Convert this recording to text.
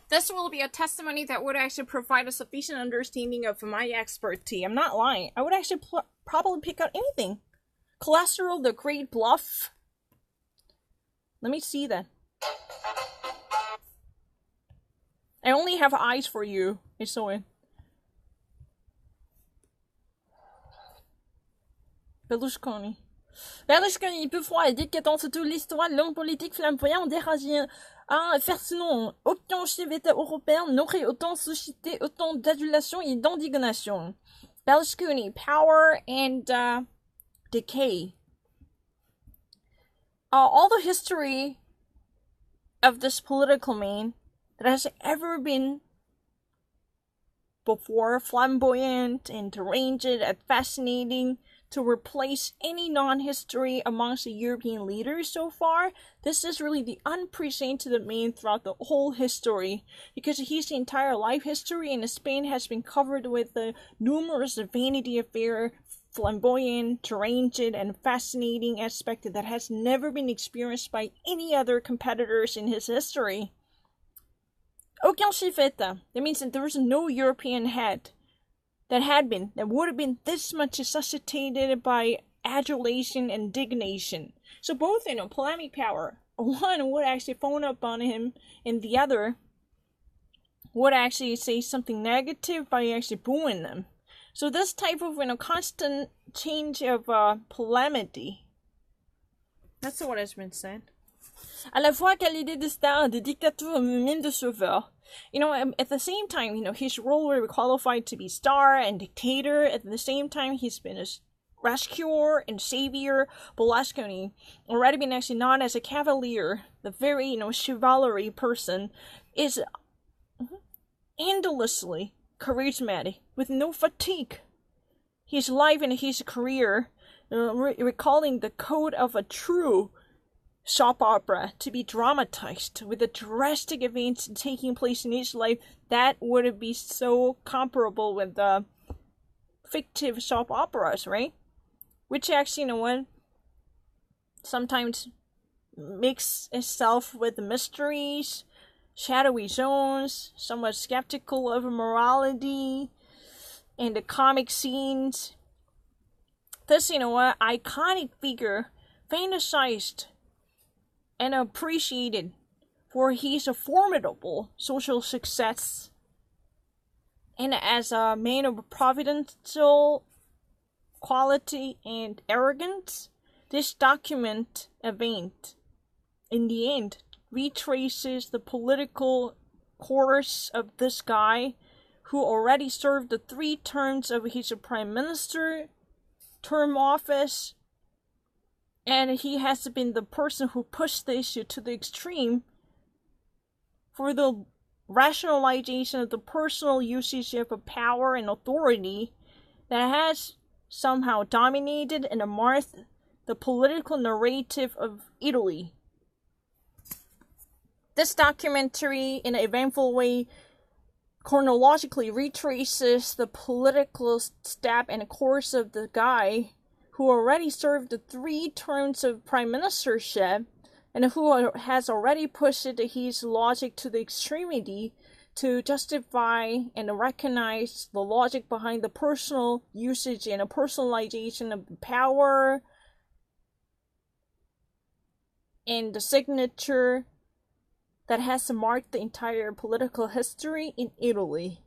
This will be a testimony that would actually provide a sufficient understanding of my expertise. I'm not lying. I would actually probably pick out anything. Cholesterol, the Great Bluff. Let me see that. I only have eyes for you. I saw it. Berlusconi. Berlusconi peut voir que dans toute l'histoire, l'homme politique flamboyant dérangé fascinant. Aucun chef d'État européen n'aurait autant suscité autant d'adulation et d'indignation. Berlusconi, power and decay. All the history of this political man that has ever been before flamboyant and deranged and fascinating to replace any non-history amongst the European leaders so far. This is really the unprecedented man throughout the whole history, because his entire life history in Spain has been covered with the numerous Vanity Fair, flamboyant, deranged, and fascinating aspect that has never been experienced by any other competitors in his history. Aucun chef d'État. That means that there was no European head that would have been this much suscitated by adulation and indignation. So both, polemic power. One would actually phone up on him, and the other would actually say something negative by actually booing them. So this type of, constant change of polemic. That's what has been said. À la fois qu'à l'idée de star, de dictature, même de sauveur. At the same time, his role were qualified to be star and dictator. At the same time, he's been a rescuer and savior. Berlusconi, already been actually known as a cavalier, the very, chivalry person, is endlessly charismatic, with no fatigue. His life and his career, recalling the code of a true soap opera to be dramatized with the drastic events taking place in his life, that would be so comparable with the fictive soap operas, right? Which actually, sometimes mix itself with the mysteries, shadowy zones, somewhat skeptical of morality, and the comic scenes. This, iconic figure, fantasized and appreciated for his formidable social success, and as a man of providential quality and arrogance. This document event, in the end, retraces the political course of this guy who already served the 3 terms of his prime minister term office. And he has been the person who pushed the issue to the extreme for the rationalization of the personal usage of power and authority that has somehow dominated and marred the political narrative of Italy. This documentary, in an eventful way, chronologically retraces the political step and course of the guy who already served the 3 terms of prime ministership, and who has already pushed his logic to the extremity to justify and recognize the logic behind the personal usage and a personalization of power and the signature that has marked the entire political history in Italy.